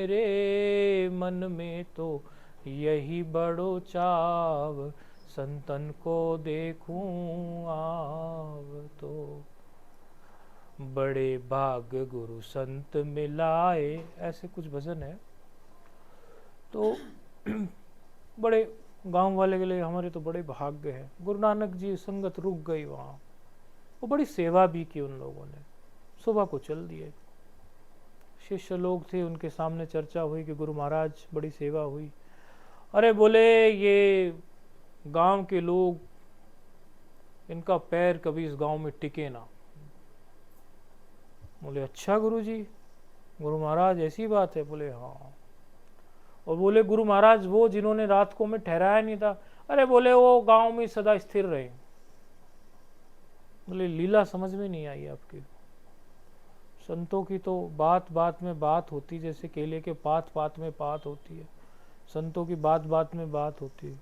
मेरे मन में तो यही बड़ो चाव, संतन को देखूं आव तो। बड़े भाग गुरु संत मिलाए, ऐसे कुछ भजन है। तो बड़े गांव वाले के लिए हमारे तो बड़े भाग्य है। गुरु नानक जी संगत रुक गई वहाँ, वो बड़ी सेवा भी की उन लोगों ने, सुबह को चल दिए। शिष्य लोग थे, उनके सामने चर्चा हुई कि गुरु महाराज बड़ी सेवा हुई। अरे बोले ये गांव के लोग, इनका पैर कभी इस गांव में टिके ना। बोले अच्छा गुरु जी, गुरु महाराज ऐसी बात है? बोले हाँ। और बोले गुरु महाराज वो जिन्होंने रात को में ठहराया नहीं था? अरे बोले वो गांव में सदा स्थिर रहे। बोले लीला समझ में नहीं आई आपकी। संतों की तो बात बात में बात होती, जैसे केले के पात पात में पात होती है, संतों की बात बात में बात होती है।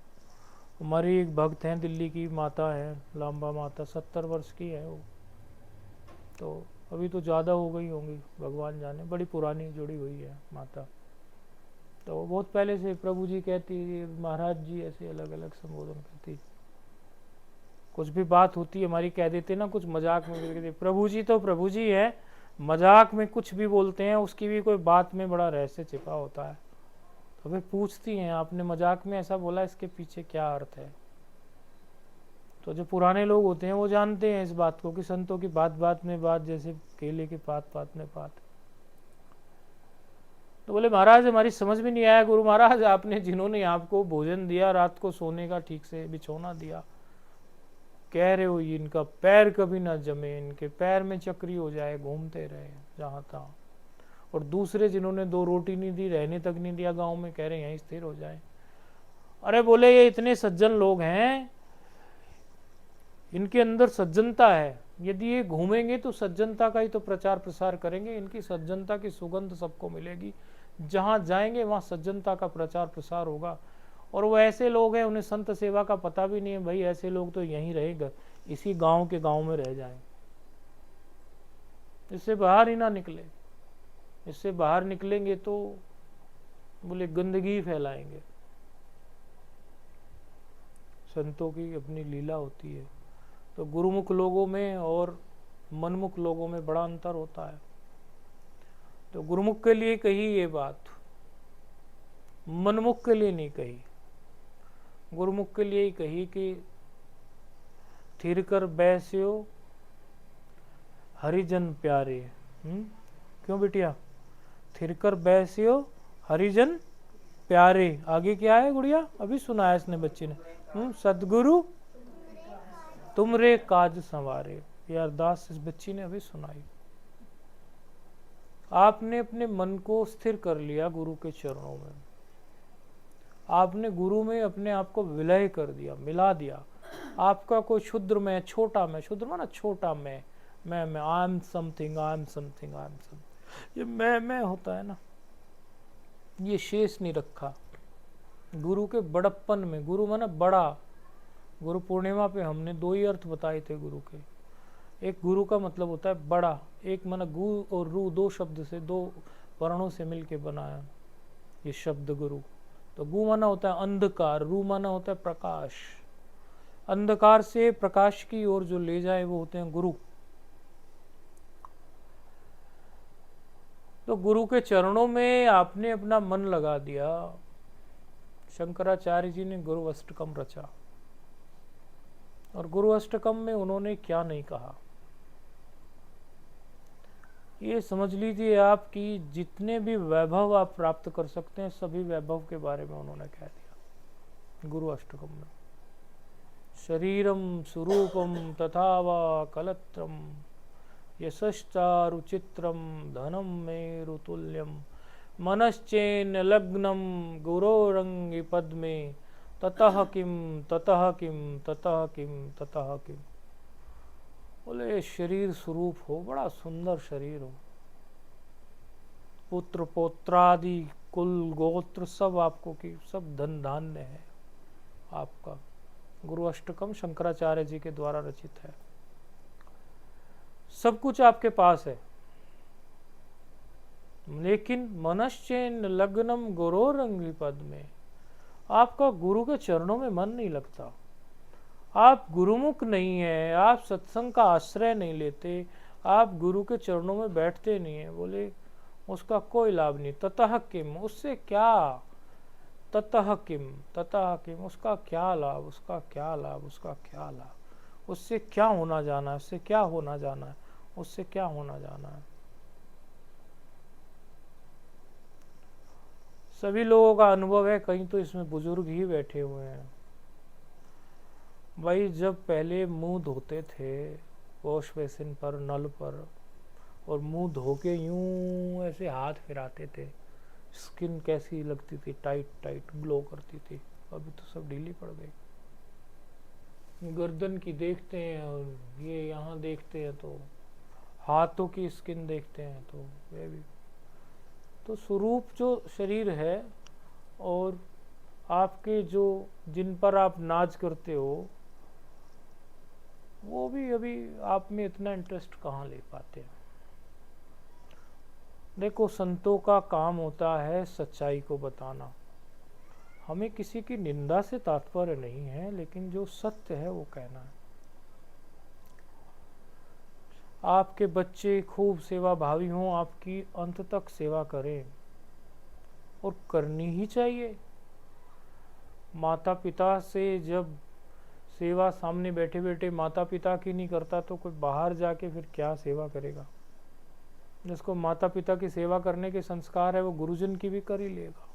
हमारी एक भक्त हैं, दिल्ली की माता है, लांबा माता, 70 वर्ष की है वो। तो अभी तो ज़्यादा हो गई होंगी, भगवान जाने, बड़ी पुरानी जुड़ी हुई है माता। तो बहुत पहले से प्रभु जी कहती, महाराज जी ऐसे अलग अलग संबोधन करती। कुछ भी बात होती है हमारी, कह देते ना कुछ मजाक में, कहते प्रभु जी तो प्रभु जी है, मजाक में कुछ भी बोलते हैं, उसकी भी कोई बात में बड़ा रहस्य छिपा होता है। तो फिर पूछती हैं आपने मजाक में ऐसा बोला, इसके पीछे क्या अर्थ है? तो जो पुराने लोग होते हैं वो जानते हैं इस बात को कि संतों की बात बात में बात, जैसे केले की पात पात में पात। तो बोले महाराज हमारी समझ में नहीं आया गुरु महाराज, आपने जिन्होंने आपको भोजन दिया, रात को सोने का ठीक से बिछौना दिया, कह रहे हो इनका पैर कभी ना जमे, इनके पैर में चक्री हो जाए, घूमते रहे जहां तहां। और दूसरे जिन्होंने 2 रोटी नहीं दी, रहने तक नहीं दिया गांव में, कह रहे यहीं स्थिर हो जाए। अरे बोले ये इतने सज्जन लोग हैं, इनके अंदर सज्जनता है, यदि ये घूमेंगे तो सज्जनता का ही तो प्रचार प्रसार करेंगे, इनकी सज्जनता की सुगंध सबको मिलेगी, जहां जाएंगे वहां सज्जनता का प्रचार प्रसार होगा। और वो ऐसे लोग हैं, उन्हें संत सेवा का पता भी नहीं है। भाई ऐसे लोग तो यहीं रहेगा, इसी गांव के गांव में रह जाएं, इससे बाहर ही ना निकले। इससे बाहर निकलेंगे तो बोले गंदगी फैलाएंगे। संतों की अपनी लीला होती है। तो गुरुमुख लोगों में और मनमुख लोगों में बड़ा अंतर होता है। तो गुरुमुख के लिए कही ये बात, मनमुख के लिए नहीं कही। गुरुमुख के लिए ही कही कि थिर कर बैस्यो हरिजन प्यारे। क्यों बिटिया? थिर कर बैस्यो हरिजन प्यारे। आगे क्या है गुड़िया? अभी सुनाया इसने बच्ची ने, सदगुरु तुमरे काज संवारे। ये अरदास इस बच्ची ने अभी सुनाई। आपने अपने मन को स्थिर कर लिया गुरु के चरणों में, आपने गुरु में अपने आप को विलय कर दिया, मिला दिया। आपका कोई क्षुद्र में, छोटा में, क्षुद्र माना छोटा में, मैं I am something, I am something, I am something, ये मैं होता है ना, ये शेष नहीं रखा गुरु के बड़प्पन में। गुरु माना बड़ा। गुरु पूर्णिमा पे हमने 2 ही अर्थ बताए थे गुरु के। एक गुरु का मतलब होता है बड़ा, एक माना गु और रू, 2 शब्द से, 2 वर्णों से मिलके बनाया ये शब्द गुरु। तो गु माना होता है अंधकार, रू माना होता है प्रकाश। अंधकार से प्रकाश की ओर जो ले जाए वो होते हैं गुरु। तो गुरु के चरणों में आपने अपना मन लगा दिया। शंकराचार्य जी ने गुरु अष्टकम रचा, और गुरु अष्टकम में उन्होंने क्या नहीं कहा, ये समझ लीजिए आप कि जितने भी वैभव आप प्राप्त कर सकते हैं, सभी वैभव के बारे में उन्होंने कह दिया गुरु अष्टकम में। शरीरम स्वरूपम तथा वा कलत्रम यशश्चारुचित्रम धनम मेरुतुल्यम मनश्चेन लग्नम गुरोरंगि पद्मे ततः किम ततः किम ततः किम ततः किम। बोले शरीर स्वरूप हो, बड़ा सुंदर शरीर हो, पुत्र पौत्रादि कुल गोत्र सब आपको की सब धन धान्य है आपका। गुरु अष्टकम शंकराचार्य जी के द्वारा रचित है। सब कुछ आपके पास है, लेकिन मनश्चेन लग्नम गुरोरंघ्रि पद में, आपका गुरु के चरणों में मन नहीं लगता, आप गुरुमुख नहीं है, आप सत्संग का आश्रय नहीं लेते, आप गुरु के चरणों में बैठते नहीं है। बोले उसका कोई लाभ नहीं। ततः किम, उससे क्या, ततः किम, ततः किम, उसका क्या लाभ, उसका क्या लाभ, उसका क्या लाभ, उससे क्या होना जाना है, उससे क्या होना जाना है, उससे क्या होना जाना है। सभी लोगों का अनुभव है, कहीं तो इसमें बुजुर्ग ही बैठे हुए हैं। भाई जब पहले मुंह धोते थे वॉश बेसिन पर, नल पर, और मुंह धो के यूं ऐसे हाथ फिराते थे, स्किन कैसी लगती थी, टाइट टाइट ग्लो करती थी। अभी तो सब ढीली पड़ गई। गर्दन की देखते हैं और ये यहाँ देखते हैं तो हाथों की स्किन देखते हैं तो वे भी। तो स्वरूप जो शरीर है और आपके जो जिन पर आप नाज करते हो वो भी अभी आप में इतना इंटरेस्ट कहाँ ले पाते हैं। देखो संतों का काम होता है सच्चाई को बताना। हमें किसी की निंदा से तात्पर्य नहीं है, लेकिन जो सत्य है वो कहना है। आपके बच्चे खूब सेवा भावी हों, आपकी अंत तक सेवा करें, और करनी ही चाहिए। माता पिता से जब सेवा सामने बैठे बैठे माता पिता की नहीं करता तो कोई बाहर जाके फिर क्या सेवा करेगा। जिसको माता पिता की सेवा करने के संस्कार है वो गुरुजन की भी कर ही लेगा।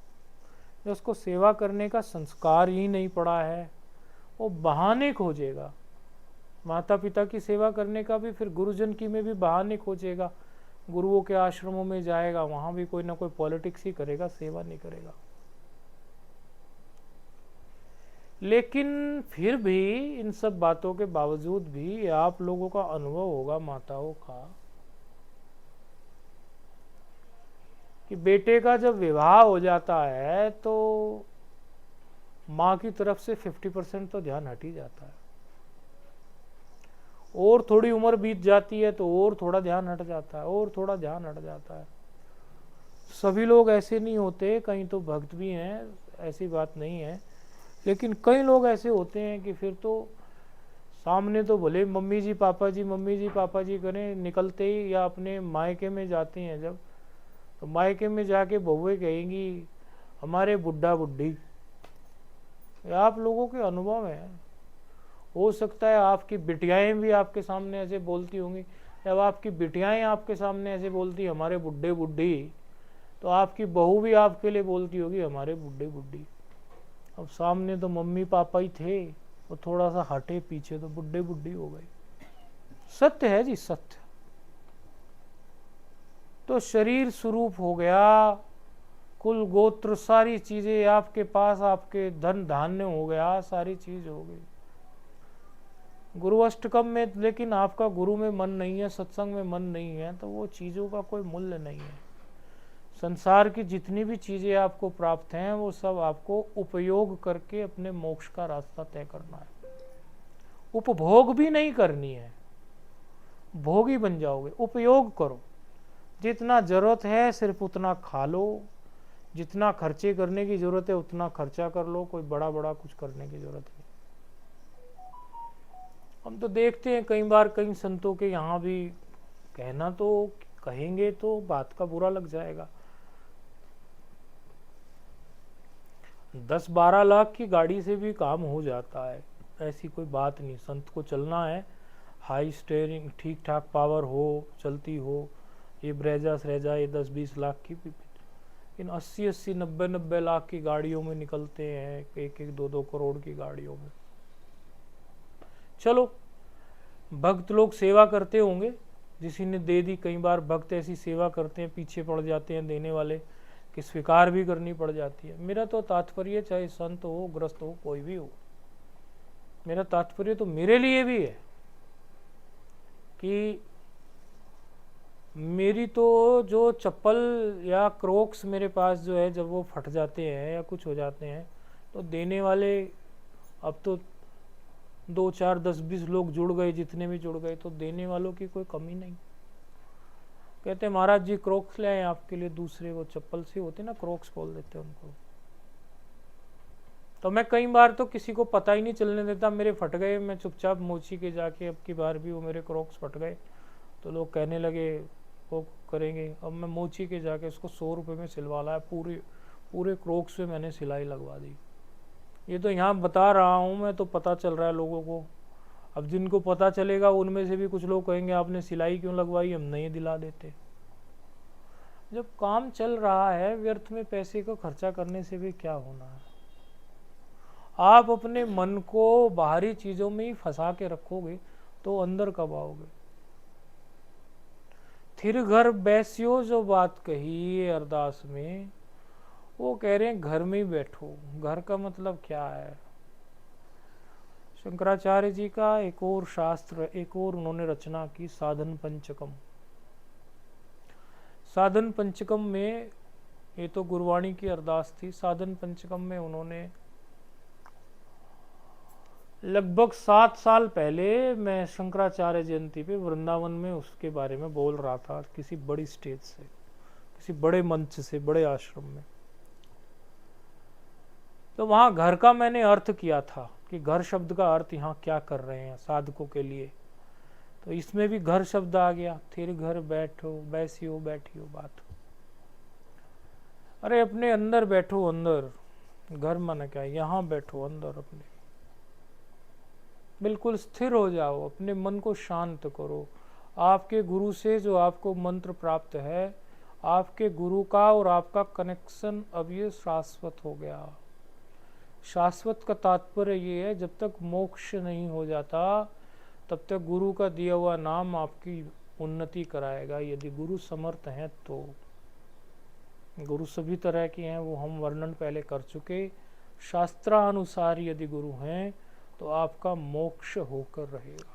जिसको सेवा करने का संस्कार ही नहीं पड़ा है वो बहाने खोजेगा। माता पिता की सेवा करने का भी फिर गुरुजन की में भी बहाने खोजेगा। गुरुओं के आश्रमों में जाएगा, वहां भी कोई ना कोई पॉलिटिक्स ही करेगा, सेवा नहीं करेगा। लेकिन फिर भी इन सब बातों के बावजूद भी आप लोगों का अनुभव होगा माताओं का कि बेटे का जब विवाह हो जाता है तो माँ की तरफ से 50% तो ध्यान हट ही जाता है, और थोड़ी उम्र बीत जाती है तो और थोड़ा ध्यान हट जाता है, और थोड़ा ध्यान हट जाता है। सभी लोग ऐसे नहीं होते, कहीं तो भक्त भी हैं, ऐसी बात नहीं है, लेकिन कई लोग ऐसे होते हैं कि फिर तो सामने तो भले मम्मी जी पापा जी करें, निकलते ही या अपने मायके में जाते हैं जब, तो मायके में जाके बहुएं कहेंगी हमारे बुढ़ा बुढ़ी। आप लोगों के अनुभव है, हो सकता है आपकी बिटियाएं भी आपके सामने ऐसे बोलती होंगी। जब आपकी बिटियाएं आपके सामने ऐसे बोलती हमारे बुढ़े बुढ़ी, तो आपकी बहू भी आपके लिए बोलती होगी हमारे बुढ़े बुढ़ी। अब सामने तो मम्मी पापा ही थे, वो थोड़ा सा हटे पीछे तो बुढ़े बुढ़ी हो गई। सत्य है जी, सत्य। तो शरीर स्वरूप हो गया, कुल गोत्र सारी चीजें आपके पास, आपके धन धान्य हो गया, सारी चीज हो गई। गुरु अष्टकम में लेकिन आपका गुरु में मन नहीं है, सत्संग में मन नहीं है, तो वो चीजों का कोई मूल्य नहीं है। संसार की जितनी भी चीजें आपको प्राप्त हैं वो सब आपको उपयोग करके अपने मोक्ष का रास्ता तय करना है। उपभोग भी नहीं करनी है, भोगी बन जाओगे। उपयोग करो, जितना जरूरत है सिर्फ उतना खा लो, जितना खर्चे करने की जरूरत है उतना खर्चा कर लो, कोई बड़ा बड़ा कुछ करने की जरूरत नहीं। हम तो देखते हैं कई बार कई संतों के यहाँ भी, कहना तो कहेंगे तो बात का बुरा लग जाएगा, 10-12 लाख की गाड़ी से भी काम हो जाता है, ऐसी कोई बात नहीं। संत को चलना है, हाई स्टेयरिंग ठीक ठाक पावर हो, चलती हो, ये ब्रेजा सरेजा ये 10-20 लाख की भी, इन 80-80 90-90 लाख की गाड़ियों में निकलते हैं, 1-1 2-2 करोड़ की गाड़ियों में। चलो भक्त लोग सेवा करते होंगे, जिसी ने दे दी। कई बार भक्त ऐसी सेवा करते हैं, पीछे पड़ जाते हैं देने वाले, कि स्वीकार भी करनी पड़ जाती है। मेरा तो तात्पर्य, चाहे संत हो ग्रस्त हो कोई भी हो, मेरा तात्पर्य तो मेरे लिए भी है कि मेरी तो जो चप्पल या क्रोक्स मेरे पास जो है, जब वो फट जाते हैं या कुछ हो जाते हैं तो देने वाले, अब तो 2-4-10-20 लोग जुड़ गए, जितने भी जुड़ गए, तो देने वालों की कोई कमी नहीं। कहते महाराज जी क्रोक्स ले आए आपके लिए, दूसरे वो चप्पल से होते ना, क्रोक्स बोल देते उनको। तो मैं कई बार तो किसी को पता ही नहीं चलने देता, मेरे फट गए, मैं चुपचाप मोची के जाके, अब की बार भी वो मेरे क्रोक्स फट गए तो लोग कहने लगे वो करेंगे, अब मैं मोची के जाके उसको 100 रुपये में सिलवा लाया, पूरे पूरे क्रोक्स पे मैंने सिलाई लगवा दी। ये तो यहाँ बता रहा हूँ मैं, तो पता चल रहा है लोगों को। अब जिनको पता चलेगा उनमें से भी कुछ लोग कहेंगे आपने सिलाई क्यों लगवाई, हम नहीं दिला देते। जब काम चल रहा है, व्यर्थ में पैसे को खर्चा करने से भी क्या होना है। आप अपने मन को बाहरी चीजों में ही फंसा के रखोगे तो अंदर कब आओगे। थिर घर बैसियो जो बात कही है अरदास में, वो कह रहे हैं घर में ही बैठो। घर का मतलब क्या है। शंकराचार्य जी का एक और शास्त्र, एक और उन्होंने रचना की, साधन पंचकम। साधन पंचकम में, ये तो गुरवाणी की अरदास थी, साधन पंचकम में उन्होंने लगभग 7 साल पहले, मैं शंकराचार्य जयंती पे वृंदावन में उसके बारे में बोल रहा था, किसी बड़ी स्टेज से, किसी बड़े मंच से, बड़े आश्रम में। तो वहां घर का मैंने अर्थ किया था कि घर शब्द का अर्थ यहाँ क्या कर रहे हैं साधकों के लिए। तो इसमें भी घर शब्द आ गया, थिर घर बैठो, बैसियो, बैठियो, बात। अरे अपने अंदर बैठो, अंदर। घर माने क्या, यहाँ बैठो अंदर अपने, बिल्कुल स्थिर हो जाओ, अपने मन को शांत करो। आपके गुरु से जो आपको मंत्र प्राप्त है, आपके गुरु का और आपका कनेक्शन अब ये शाश्वत हो गया। शाश्वत का तात्पर्य ये है, जब तक मोक्ष नहीं हो जाता तब तक गुरु का दिया हुआ नाम आपकी उन्नति कराएगा, यदि गुरु समर्थ हैं तो। गुरु सभी तरह के हैं, वो हम वर्णन पहले कर चुके। शास्त्रानुसार यदि गुरु हैं तो आपका मोक्ष होकर रहेगा।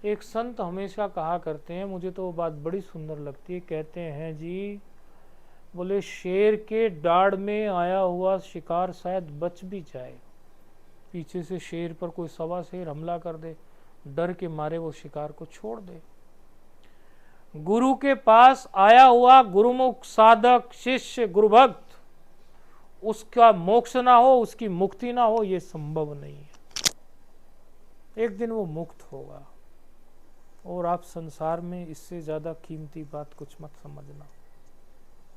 एक संत हमेशा कहा करते हैं, मुझे तो वो बात बड़ी सुंदर लगती है, कहते हैं जी, बोले शेर के दाढ़ में आया हुआ शिकार शायद बच भी जाए, पीछे से शेर पर कोई सवा शेर हमला कर दे, डर के मारे वो शिकार को छोड़ दे। गुरु के पास आया हुआ गुरुमुख साधक शिष्य गुरुभक्त, उसका मोक्ष ना हो, उसकी मुक्ति ना हो, ये संभव नहीं है। एक दिन वो मुक्त होगा। और आप संसार में इससे ज्यादा कीमती बात कुछ मत समझना।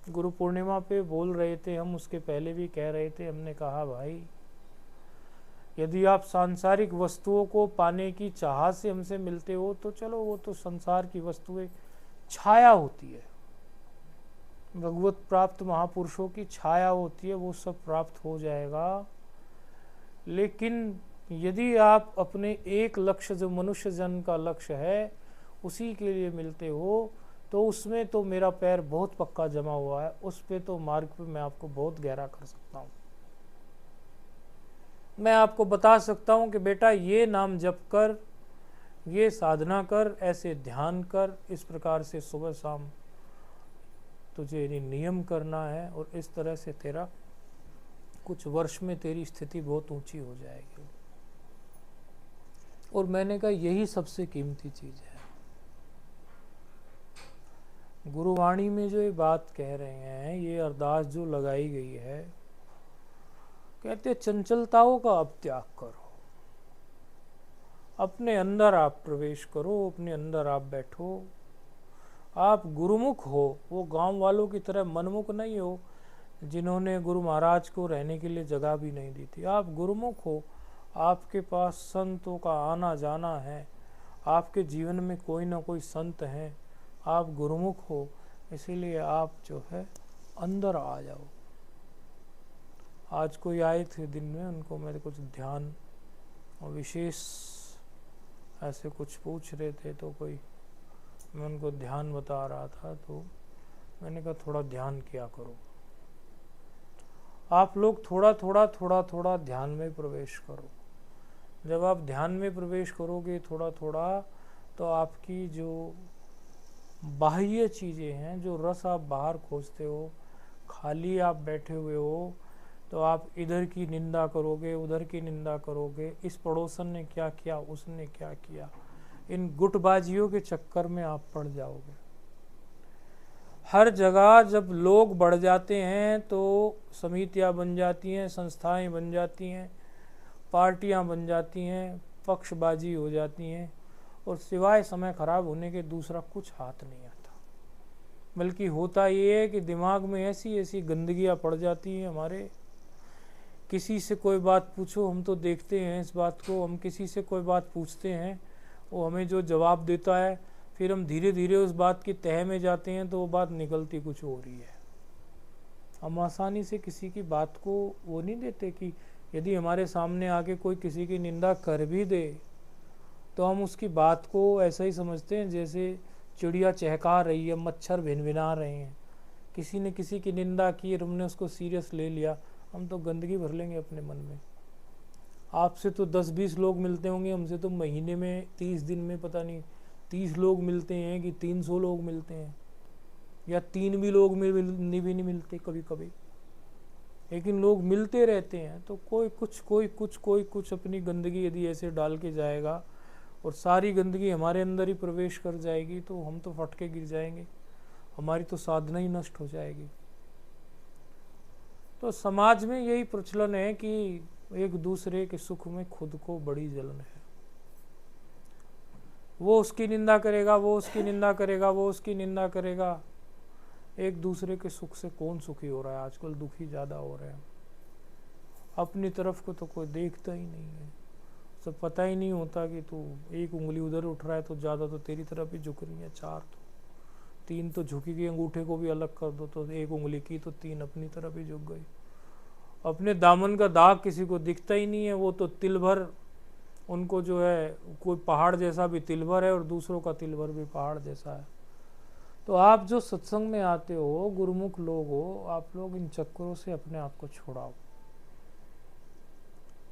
गुरु पूर्णिमा पे बोल रहे थे हम, उसके पहले भी कह रहे थे, हमने कहा भाई यदि आप सांसारिक वस्तुओं को पाने की चाह से हमसे मिलते हो तो चलो, वो तो संसार की वस्तुएं छाया होती है, भगवत प्राप्त महापुरुषों की छाया होती है, वो सब प्राप्त हो जाएगा। लेकिन यदि आप अपने एक लक्ष्य, जो मनुष्य जन्म का लक्ष्य है, उसी के लिए मिलते हो तो उसमें तो मेरा पैर बहुत पक्का जमा हुआ है, उस पे तो मार्ग पे मैं आपको बहुत गहरा कर सकता हूँ। मैं आपको बता सकता हूँ कि बेटा ये नाम जप कर, ये साधना कर, ऐसे ध्यान कर, इस प्रकार से सुबह शाम तुझे नियम करना है, और इस तरह से तेरा कुछ वर्ष में तेरी स्थिति बहुत ऊंची हो जाएगी। और मैंने कहा यही सबसे कीमती चीज है। गुरुवाणी में जो ये बात कह रहे हैं, ये अरदास जो लगाई गई है, कहते चंचलताओं का अब त्याग करो, अपने अंदर आप प्रवेश करो, अपने अंदर आप बैठो, आप गुरुमुख हो। वो गांव वालों की तरह मनमुख नहीं हो जिन्होंने गुरु महाराज को रहने के लिए जगह भी नहीं दी थी। आप गुरुमुख हो, आपके पास संतों का आना जाना है, आपके जीवन में कोई ना कोई संत हैं, आप गुरुमुख हो, इसीलिए आप जो है अंदर आ जाओ। आज कोई आए थे दिन में, उनको मैं कुछ ध्यान और विशेष ऐसे कुछ पूछ रहे थे, तो कोई, मैं उनको ध्यान बता रहा था, तो मैंने कहा थोड़ा ध्यान किया करो। आप लोग थोड़ा थोड़ा थोड़ा थोड़ा ध्यान में प्रवेश करो। जब आप ध्यान में प्रवेश करोगे थोड़ा थोड़ा, तो आपकी जो बाह्य चीज़ें हैं, जो रस आप बाहर खोजते हो, खाली आप बैठे हुए हो, तो आप इधर की निंदा करोगे, उधर की निंदा करोगे, इस पड़ोसन ने क्या किया, उसने क्या किया, इन गुटबाजियों के चक्कर में आप पड़ जाओगे। हर जगह जब लोग बढ़ जाते हैं तो समितियां बन जाती हैं, संस्थाएं बन जाती हैं, पार्टियां बन जाती हैं, पक्षबाजी हो जाती हैं, और सिवाय समय खराब होने के दूसरा कुछ हाथ नहीं आता। बल्कि होता ये है कि दिमाग में ऐसी ऐसी गंदगियां पड़ जाती हैं हमारे। किसी से कोई बात पूछो, हम तो देखते हैं इस बात को, हम किसी से कोई बात पूछते हैं, वो हमें जो जवाब देता है, फिर हम धीरे धीरे उस बात की तह में जाते हैं तो वो बात निकलती कुछ हो रही है। हम आसानी से किसी की बात को वो नहीं देते कि यदि हमारे सामने आके कोई किसी की निंदा कर भी दे तो हम उसकी बात को ऐसा ही समझते हैं जैसे चिड़िया चहका रही है, मच्छर भिनभिना रहे हैं। किसी ने किसी की निंदा की और हमने उसको सीरियस ले लिया, हम तो गंदगी भर लेंगे अपने मन में। आपसे तो 10-20 लोग मिलते होंगे, हमसे तो महीने में 30 दिन में पता नहीं 30 लोग मिलते हैं कि 300 लोग मिलते हैं, या 3 भी लोग भी नहीं मिलते कभी कभी, लेकिन लोग मिलते रहते हैं। तो कोई कुछ अपनी गंदगी यदि ऐसे डाल के जाएगा और सारी गंदगी हमारे अंदर ही प्रवेश कर जाएगी तो हम तो फटके गिर जाएंगे, हमारी तो साधना ही नष्ट हो जाएगी। तो समाज में यही प्रचलन है कि एक दूसरे के सुख में खुद को बड़ी जलन है। वो उसकी निंदा करेगा, वो उसकी निंदा करेगा, वो उसकी निंदा करेगा। एक दूसरे के सुख से कौन सुखी हो रहा है? आजकल दुखी ज़्यादा हो रहे हैं। अपनी तरफ को तो कोई देखता ही नहीं है। सब पता ही नहीं होता कि तू एक उंगली उधर उठ रहा है तो ज़्यादा तो तेरी तरफ ही झुक रही है, 4 तो 3 तो झुकी गई। अंगूठे को भी अलग कर दो तो एक उंगली की तो 3 अपनी तरफ ही झुक गई। अपने दामन का दाग किसी को दिखता ही नहीं है। वो तो तिल भर उनको जो है, कोई पहाड़ जैसा भी तिल भर है और दूसरों का तिल भर भी पहाड़ जैसा है। तो आप जो सत्संग में आते हो, गुरुमुख लोग हो, आप लोग इन चक्करों से अपने आप को छुड़ाओ।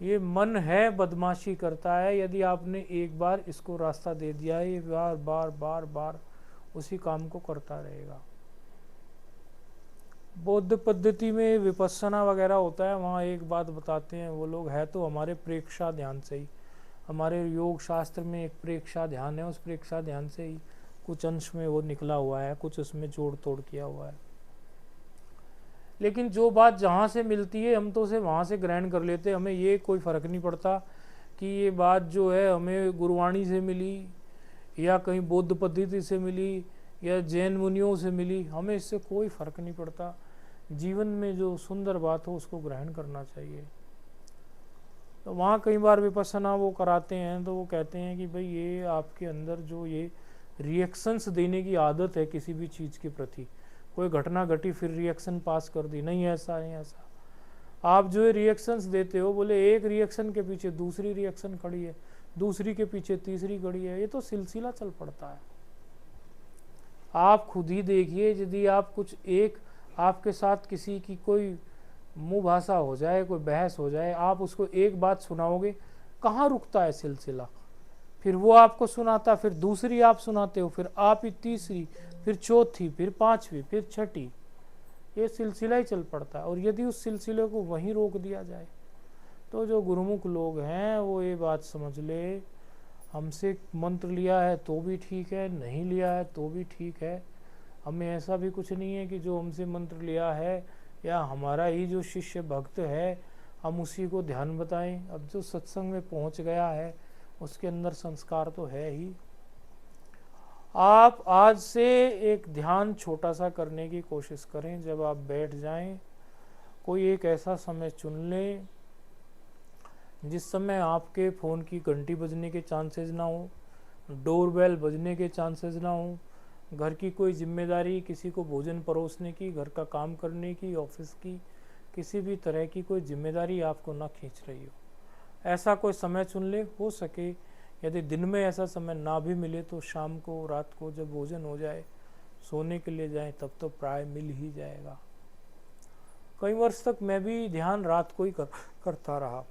ये मन है बदमाशी करता है। यदि आपने एक बार इसको रास्ता दे दिया है, ये बार बार बार बार उसी काम को करता रहेगा। बौद्ध पद्धति में विपස්සना वगैरह होता है, वहाँ एक बात बताते हैं वो लोग, है तो हमारे प्रेक्षा ध्यान से ही, हमारे योग शास्त्र में एक प्रेक्षा ध्यान है, उस प्रेक्षा ध्यान से ही कुछ अंश में वो निकला हुआ है, कुछ उसमें जोड़ तोड़ किया हुआ है। लेकिन जो बात जहाँ से मिलती है हम तो उसे वहाँ से ग्रहण कर लेते हैं। हमें ये कोई फ़र्क नहीं पड़ता कि ये बात जो है हमें गुरुवाणी से मिली या कहीं बौद्ध पद्धति से मिली या जैन मुनियों से मिली, हमें इससे कोई फ़र्क नहीं पड़ता। जीवन में जो सुंदर बात हो उसको ग्रहण करना चाहिए। तो वहाँ कई बार विपස්සना वो कराते हैं तो वो कहते हैं कि भाई ये आपके अंदर जो ये रिएक्शंस देने की आदत है किसी भी चीज़ के प्रति, कोई घटना घटी फिर रिएक्शन पास कर दी, नहीं ऐसा नहीं ऐसा। आप जो है रिएक्शंस देते हो, बोले एक रिएक्शन के पीछे दूसरी रिएक्शन खड़ी है, दूसरी के पीछे तीसरी खड़ी है, ये तो सिलसिला चल पड़ता है। आप खुद ही देखिए, यदि आप कुछ एक आपके साथ किसी की कोई मुँह भाषा हो जाए, कोई बहस हो जाए, आप उसको एक बात सुनाओगे, कहाँ रुकता है सिलसिला? फिर वो आपको सुनाता, फिर दूसरी आप सुनाते हो, फिर आप ही तीसरी, फिर चौथी, फिर पांचवी, फिर छठी, ये सिलसिला ही चल पड़ता है। और यदि उस सिलसिले को वहीं रोक दिया जाए तो जो गुरुमुख लोग हैं वो ये बात समझ ले, हमसे मंत्र लिया है तो भी ठीक है, नहीं लिया है तो भी ठीक है। हमें ऐसा भी कुछ नहीं है कि जो हमसे मंत्र लिया है या हमारा ही जो शिष्य भक्त है हम उसी को ध्यान बताएं। अब जो सत्संग में पहुंच गया है उसके अंदर संस्कार तो है ही। आप आज से एक ध्यान छोटा सा करने की कोशिश करें। जब आप बैठ जाएं, कोई एक ऐसा समय चुन लें जिस समय आपके फ़ोन की घंटी बजने के चांसेस ना हो, डोरबेल बजने के चांसेस ना हो, घर की कोई जिम्मेदारी, किसी को भोजन परोसने की, घर का काम करने की, ऑफिस की, किसी भी तरह की कोई जिम्मेदारी आपको ना खींच रही हो, ऐसा कोई समय चुन ले। हो सके यदि दिन में ऐसा समय ना भी मिले तो शाम को, रात को जब भोजन हो जाए, सोने के लिए जाएं, तब तो प्राय मिल ही जाएगा। कई वर्ष तक मैं भी ध्यान रात को ही करता रहा।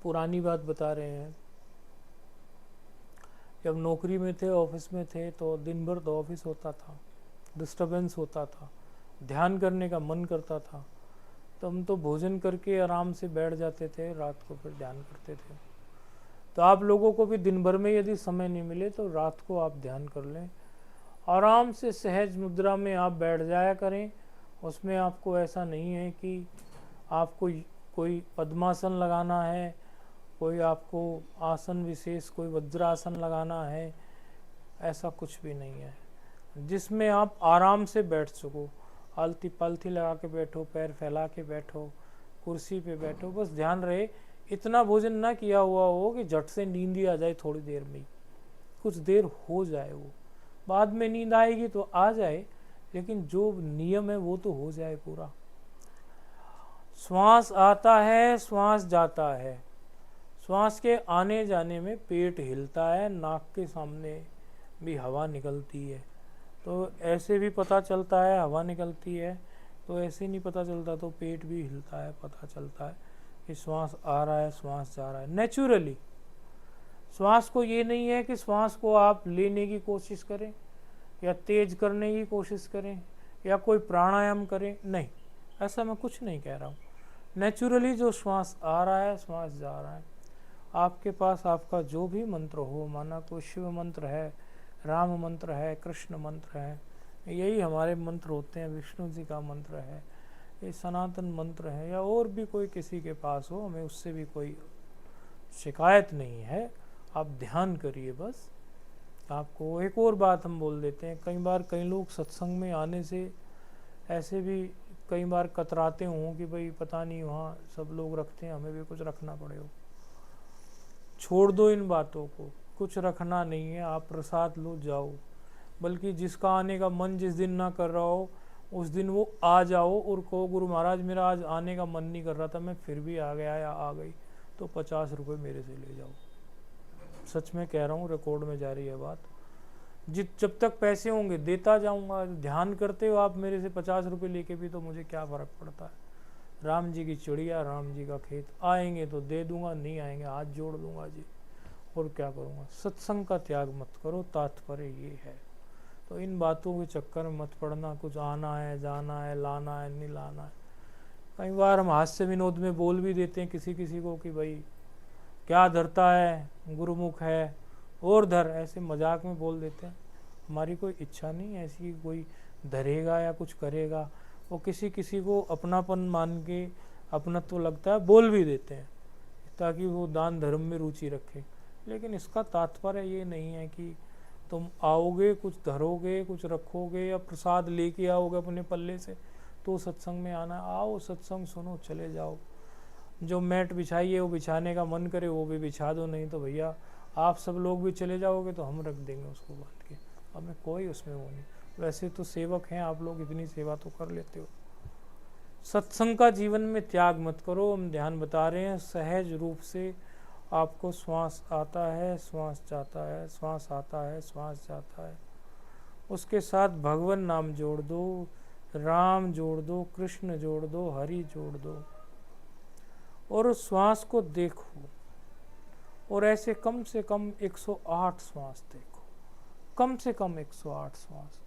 पुरानी बात बता रहे हैं, जब नौकरी में थे, ऑफिस में थे, तो दिन भर तो ऑफिस होता था, डिस्टर्बेंस होता था, ध्यान करने का मन करता था, तो हम तो भोजन करके आराम से बैठ जाते थे, रात को फिर ध्यान करते थे। तो आप लोगों को भी दिन भर में यदि समय नहीं मिले तो रात को आप ध्यान कर लें, आराम से सहज मुद्रा में आप बैठ जाया करें। उसमें आपको ऐसा नहीं है कि आपको कोई पद्मासन लगाना है, कोई आपको आसन विशेष कोई वज्रासन लगाना है, ऐसा कुछ भी नहीं है। जिसमें आप आराम से बैठ सको, आलती पालती लगा के बैठो, पैर फैला के बैठो, कुर्सी पे बैठो, बस ध्यान रहे इतना भोजन ना किया हुआ हो कि झट से नींद ही आ जाए थोड़ी देर में, कुछ देर हो जाए, वो बाद में नींद आएगी तो आ जाए, लेकिन जो नियम है वो तो हो जाए पूरा। श्वास आता है, श्वास जाता है, श्वास के आने जाने में पेट हिलता है, नाक के सामने भी हवा निकलती है, तो ऐसे भी पता चलता है हवा निकलती है, तो ऐसे नहीं पता चलता, तो पेट भी हिलता है, पता चलता है कि श्वास आ रहा है, श्वास जा रहा है नेचुरली। श्वास को ये नहीं है कि श्वास को आप लेने की कोशिश करें या तेज करने की कोशिश करें या कोई प्राणायाम करें, नहीं, ऐसा मैं कुछ नहीं कह रहा हूँ। नेचुरली जो श्वास आ रहा है, श्वास जा रहा है। आपके पास आपका जो भी मंत्र हो, माना कोई शिव मंत्र है, राम मंत्र है, कृष्ण मंत्र है, यही हमारे मंत्र होते हैं, विष्णु जी का मंत्र है, ये सनातन मंत्र है, या और भी कोई किसी के पास हो, हमें उससे भी कोई शिकायत नहीं है। आप ध्यान करिए बस। आपको एक और बात हम बोल देते हैं, कई बार कई लोग सत्संग में आने से ऐसे भी कई बार कतराते हों कि भाई पता नहीं वहाँ सब लोग रखते हैं, हमें भी कुछ रखना पड़े हो। छोड़ दो इन बातों को, कुछ रखना नहीं है, आप प्रसाद लो जाओ। बल्कि जिसका आने का मन जिस दिन ना कर रहा हो, उस दिन वो आ जाओ और कहो गुरु महाराज मेरा आज आने का मन नहीं कर रहा था, मैं फिर भी आ गया या आ गई, तो 50 रुपये मेरे से ले जाओ। सच में कह रहा हूँ, रिकॉर्ड में जारी है बात। जब तक पैसे होंगे देता जाऊंगा। ध्यान करते हो आप मेरे से 50 रुपये लेके भी, तो मुझे क्या फ़र्क पड़ता है। राम जी की चिड़िया, राम जी का खेत, आएंगे तो दे दूंगा, नहीं आएंगे हाथ जोड़ दूंगा जी, और क्या करूँगा। सत्संग का त्याग मत करो, तात्पर्य ये है। तो इन बातों के चक्कर में मत पड़ना, कुछ आना है, जाना है, लाना है, नहीं लाना है। कई बार हम हास्य विनोद में बोल भी देते हैं किसी किसी को कि भाई क्या धरता है, गुरुमुख है और धर, ऐसे मजाक में बोल देते हैं। हमारी कोई इच्छा नहीं ऐसी कोई धरेगा या कुछ करेगा, वो किसी किसी को अपनापन मान के अपनत्व तो लगता है, बोल भी देते हैं ताकि वो दान धर्म में रुचि रखे। लेकिन इसका तात्पर्य ये नहीं है कि तुम आओगे, कुछ धरोगे, कुछ रखोगे या प्रसाद लेके आओगे अपने पल्ले से तो सत्संग में आना। आओ, सत्संग सुनो, चले जाओ। जो मैट बिछाई है वो बिछाने का मन करे वो भी बिछा दो, नहीं तो भैया आप सब लोग भी चले जाओगे तो हम रख देंगे उसको बांध के, हमें कोई उसमें वो नहीं। वैसे तो सेवक हैं आप लोग, इतनी सेवा तो कर लेते हो। सत्संग का जीवन में त्याग मत करो। हम ध्यान बता रहे हैं, सहज रूप से आपको श्वास आता है, श्वास जाता है, श्वास आता है, श्वास जाता है, उसके साथ भगवान नाम जोड़ दो, राम जोड़ दो, कृष्ण जोड़ दो, हरि जोड़ दो, और उस श्वास को देखो। और ऐसे कम से कम 108 श्वास देखो, कम से कम 108 श्वास।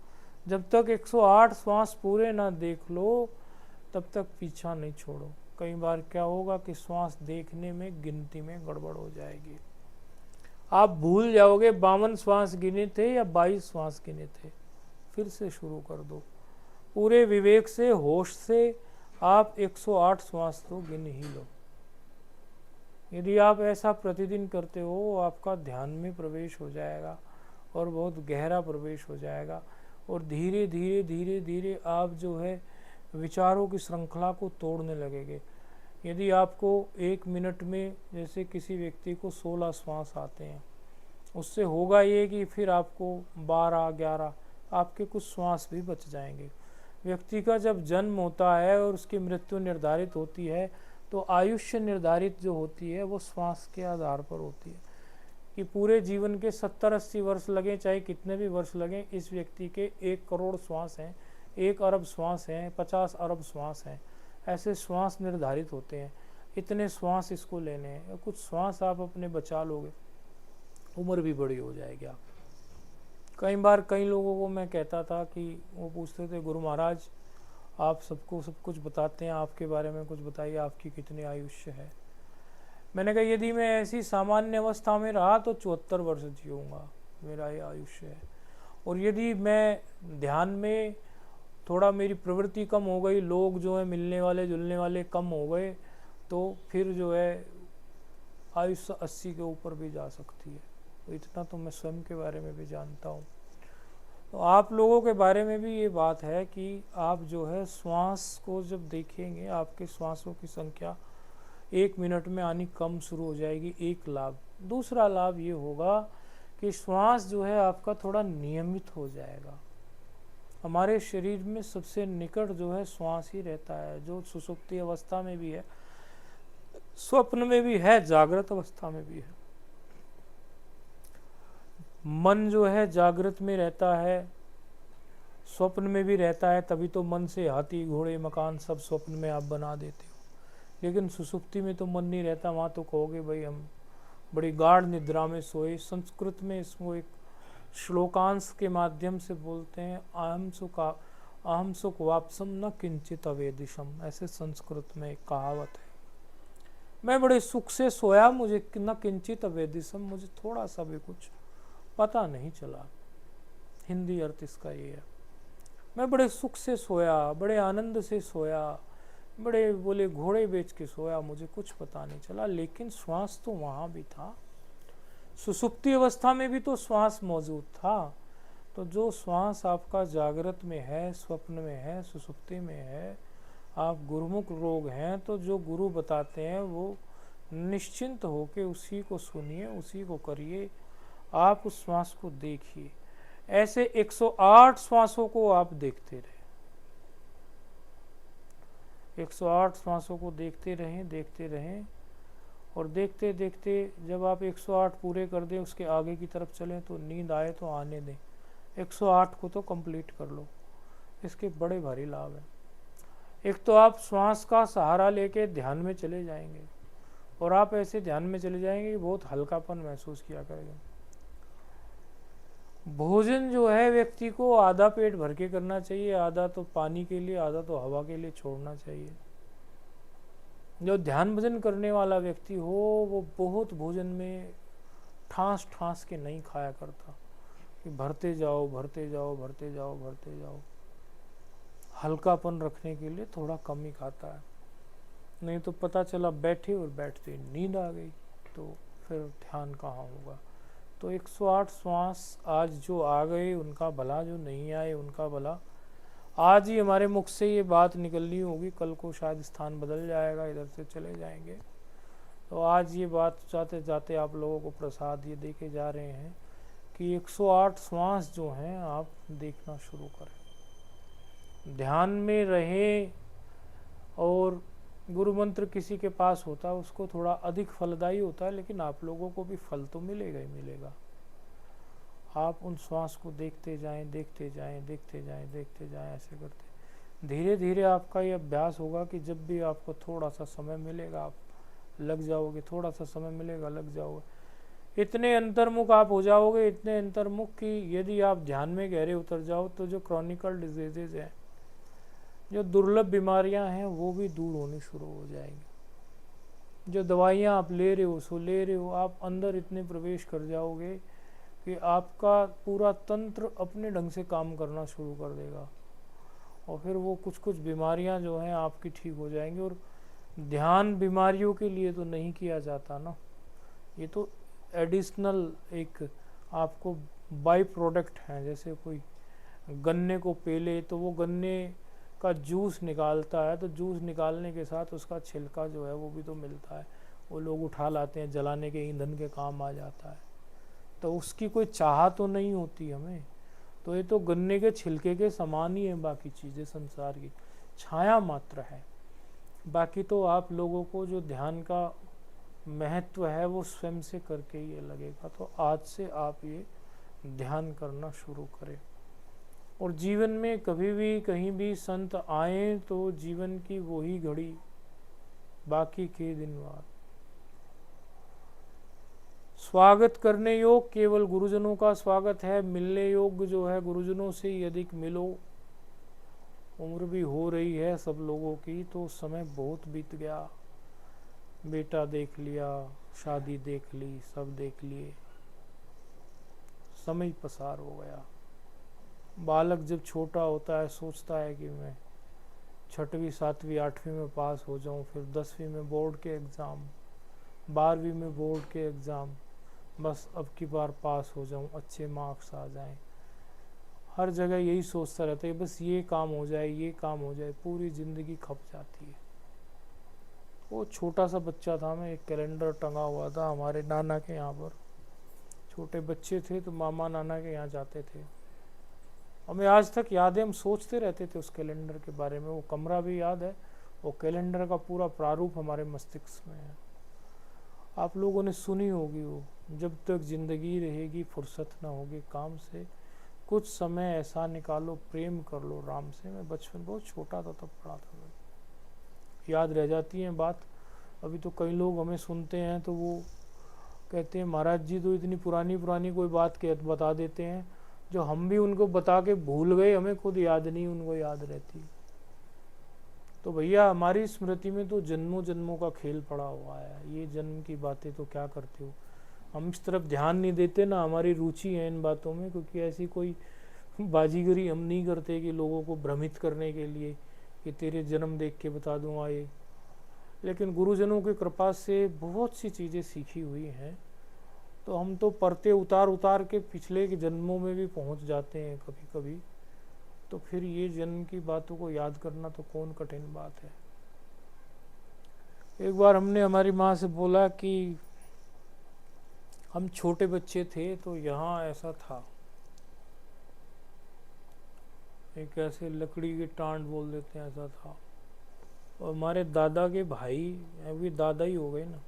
जब तक 108 श्वास पूरे ना देख लो तब तक पीछा नहीं छोड़ो। कई बार क्या होगा कि श्वास देखने में गिनती में गड़बड़ हो जाएगी, आप भूल जाओगे 52 श्वास गिने थे या 22 श्वास गिने थे। फिर से शुरू कर दो, पूरे विवेक से, होश से आप 108 श्वास तो गिन ही लो। यदि आप ऐसा प्रतिदिन करते हो, आपका ध्यान में प्रवेश हो जाएगा और बहुत गहरा प्रवेश हो जाएगा, और धीरे धीरे धीरे धीरे आप जो है विचारों की श्रृंखला को तोड़ने लगेंगे। यदि आपको 1 मिनट में जैसे किसी व्यक्ति को 16 श्वास आते हैं, उससे होगा ये कि फिर आपको 12-11 आपके कुछ श्वास भी बच जाएंगे। व्यक्ति का जब जन्म होता है और उसकी मृत्यु निर्धारित होती है तो आयुष्य निर्धारित जो होती है वो श्वास के आधार पर होती है कि पूरे जीवन के 70-80 वर्ष लगें, चाहे कितने भी वर्ष लगें, इस व्यक्ति के 1 करोड़ श्वास हैं, 1 अरब श्वास हैं, 50 अरब श्वास हैं, ऐसे श्वास निर्धारित होते हैं। इतने श्वास इसको लेने हैं। कुछ श्वास आप अपने बचा लोगे, उम्र भी बड़ी हो जाएगी आप। कई बार कई लोगों को मैं कहता था कि वो पूछते थे गुरु महाराज आप सबको सब कुछ बताते हैं, आपके बारे में कुछ बताइए, आपकी कितनी आयुष्य है। मैंने कहा यदि मैं ऐसी सामान्य अवस्था में रहा तो 74 वर्ष जीऊँगा, मेरा ये आयुष्य है। और यदि मैं ध्यान में थोड़ा मेरी प्रवृत्ति कम हो गई, लोग जो है मिलने वाले जुलने वाले कम हो गए, तो फिर जो है आयुष्य 80 के ऊपर भी जा सकती है। तो इतना तो मैं स्वयं के बारे में भी जानता हूँ। तो आप लोगों के बारे में भी ये बात है कि आप जो है श्वास को जब देखेंगे, आपके श्वासों की संख्या 1 मिनट में आनी कम शुरू हो जाएगी, एक लाभ। दूसरा लाभ ये होगा कि श्वास जो है आपका थोड़ा नियमित हो जाएगा। हमारे शरीर में सबसे निकट जो है श्वास ही रहता है, जो सुसुप्ति अवस्था में भी है, स्वप्न में भी है, जागृत अवस्था में भी है। मन जो है जागृत में रहता है, स्वप्न में भी रहता है, तभी तो मन से हाथी घोड़े मकान सब स्वप्न में आप बना देते हो। लेकिन सुसुप्ति में तो मन नहीं रहता, वहाँ तो कहोगे भाई हम बड़ी गाढ़ निद्रा में सोए। संस्कृत में इसको एक श्लोकांश के माध्यम से बोलते हैं, अहम सुख वापसम न किंचित अवेदिशम, ऐसे संस्कृत में एक कहावत है। मैं बड़े सुख से सोया, मुझे न किंचित अवेदिशम, मुझे थोड़ा सा भी कुछ पता नहीं चला। हिंदी अर्थ इसका ये है, मैं बड़े सुख से सोया, बड़े आनंद से सोया, बड़े बोले घोड़े बेच के सोया, मुझे कुछ पता नहीं चला। लेकिन श्वास तो वहाँ भी था, सुसुप्ति अवस्था में भी तो श्वास मौजूद था। तो जो श्वास आपका जागृत में है, स्वप्न में है, सुसुप्ति में है, आप गुरुमुख लोग हैं, तो जो गुरु बताते हैं वो निश्चिंत होके उसी को सुनिए, उसी को करिए। आप उस श्वास को देखिए, ऐसे 108 श्वासों को आप देखते रहे, 108 श्वासों को देखते रहें। और देखते देखते जब आप 108 पूरे कर दें, उसके आगे की तरफ चलें, तो नींद आए तो आने दें, 108 को तो कंप्लीट कर लो। इसके बड़े भारी लाभ हैं। एक तो आप श्वास का सहारा लेके ध्यान में चले जाएंगे, और आप ऐसे ध्यान में चले जाएंगे कि बहुत हल्कापन महसूस किया करेंगे। भोजन जो है व्यक्ति को आधा पेट भर के करना चाहिए, आधा तो पानी के लिए, आधा तो हवा के लिए छोड़ना चाहिए। जो ध्यान भजन करने वाला व्यक्ति हो, वो बहुत भोजन में ठास ठास के नहीं खाया करता, कि भरते जाओ भरते जाओ भरते जाओ भरते जाओ। हल्कापन रखने के लिए थोड़ा कम ही खाता है, नहीं तो पता चला बैठे और बैठते नींद आ गई, तो फिर ध्यान कहाँ होगा। तो 108 श्वास आज जो आ गए उनका भला, जो नहीं आए उनका भला। आज ही हमारे मुख से ये बात निकलनी होगी, कल को शायद स्थान बदल जाएगा, इधर से चले जाएंगे। तो आज ये बात जाते जाते आप लोगों को प्रसाद ये देके जा रहे हैं कि 108 श्वास जो हैं आप देखना शुरू करें, ध्यान में रहें। और गुरु मंत्र किसी के पास होता है उसको थोड़ा अधिक फलदायी होता है, लेकिन आप लोगों को भी फल तो मिलेगा ही मिलेगा। आप उन श्वास को देखते जाएं देखते जाएं देखते जाएं देखते जाएं, ऐसे करते धीरे धीरे आपका ये अभ्यास होगा कि जब भी आपको थोड़ा सा समय मिलेगा आप लग जाओगे, थोड़ा सा समय मिलेगा लग जाओगे। इतने अंतर्मुख आप हो जाओगे, इतने अंतर्मुख कि यदि आप ध्यान में गहरे उतर जाओ तो जो क्रॉनिकल डिजीजेज हैं, जो दुर्लभ बीमारियां हैं, वो भी दूर होनी शुरू हो जाएंगी। जो दवाइयां आप ले रहे हो सो ले रहे हो, आप अंदर इतने प्रवेश कर जाओगे कि आपका पूरा तंत्र अपने ढंग से काम करना शुरू कर देगा, और फिर वो कुछ कुछ बीमारियां जो हैं आपकी ठीक हो जाएंगी। और ध्यान बीमारियों के लिए तो नहीं किया जाता ना, ये तो एडिशनल एक आपको बाई प्रोडक्ट हैं। जैसे कोई गन्ने को पेले तो वो गन्ने का जूस निकालता है, तो जूस निकालने के साथ उसका छिलका जो है वो भी तो मिलता है, वो लोग उठा लाते हैं, जलाने के ईंधन के काम आ जाता है। तो उसकी कोई चाह तो नहीं होती हमें, तो ये तो गन्ने के छिलके के समान ही है, बाकी चीज़ें संसार की छाया मात्र है। बाकी तो आप लोगों को जो ध्यान का महत्व है वो स्वयं से करके ये लगेगा। तो आज से आप ये ध्यान करना शुरू करें, और जीवन में कभी भी कहीं भी संत आए तो जीवन की वही घड़ी, बाकी के दिन बाद। स्वागत करने योग केवल गुरुजनों का स्वागत है, मिलने योग जो है गुरुजनों से ही अधिक मिलो। उम्र भी हो रही है सब लोगों की, तो समय बहुत बीत गया। बेटा देख लिया, शादी देख ली, सब देख लिए, समय पसार हो गया। बालक जब छोटा होता है सोचता है कि मैं 6वीं 7वीं 8वीं में पास हो जाऊं, फिर 10वीं में बोर्ड के एग्ज़ाम, 12वीं में बोर्ड के एग्ज़ाम, बस अब की बार पास हो जाऊं, अच्छे मार्क्स आ जाएं। हर जगह यही सोचता रहता है, बस ये काम हो जाए, ये काम हो जाए, पूरी ज़िंदगी खप जाती है। वो छोटा सा बच्चा था मैं, एक कैलेंडर टंगा हुआ था हमारे नाना के यहाँ पर। छोटे बच्चे थे तो मामा नाना के यहाँ जाते थे। हमें आज तक याद है, हम सोचते रहते थे उस कैलेंडर के बारे में। वो कमरा भी याद है, वो कैलेंडर का पूरा प्रारूप हमारे मस्तिष्क में है। आप लोगों ने सुनी होगी वो, जब तक जिंदगी रहेगी फुर्सत ना होगी काम से, कुछ समय ऐसा निकालो प्रेम कर लो राम से। मैं बचपन बहुत छोटा था तब पढ़ा था, मैं याद रह जाती है बात। अभी तो कई लोग हमें सुनते हैं तो वो कहते हैं महाराज जी तो इतनी पुरानी पुरानी कोई बात बता देते हैं जो हम भी उनको बता के भूल गए, हमें खुद याद नहीं, उनको याद रहती। तो भैया हमारी स्मृति में तो जन्मों जन्मों का खेल पड़ा हुआ है। ये जन्म की बातें तो क्या करते हो, हम इस तरफ ध्यान नहीं देते ना, हमारी रुचि है इन बातों में, क्योंकि ऐसी कोई बाजीगरी हम नहीं करते कि लोगों को भ्रमित करने के लिए कि तेरे जन्म देख के बता दूंगा ये। लेकिन गुरुजनों की कृपा से बहुत सी चीज़ें सीखी हुई हैं, तो हम तो परते उतार उतार के पिछले के जन्मों में भी पहुंच जाते हैं कभी कभी। तो फिर ये जन्म की बातों को याद करना तो कौन कठिन बात है। एक बार हमने हमारी माँ से बोला कि हम छोटे बच्चे थे तो यहाँ ऐसा था, एक ऐसे लकड़ी के टांड बोल देते हैं, ऐसा था। और हमारे दादा के भाई, अभी दादा ही हो गए ना,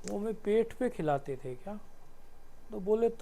वो हमें पेट पे खिलाते थे क्या, तो बोले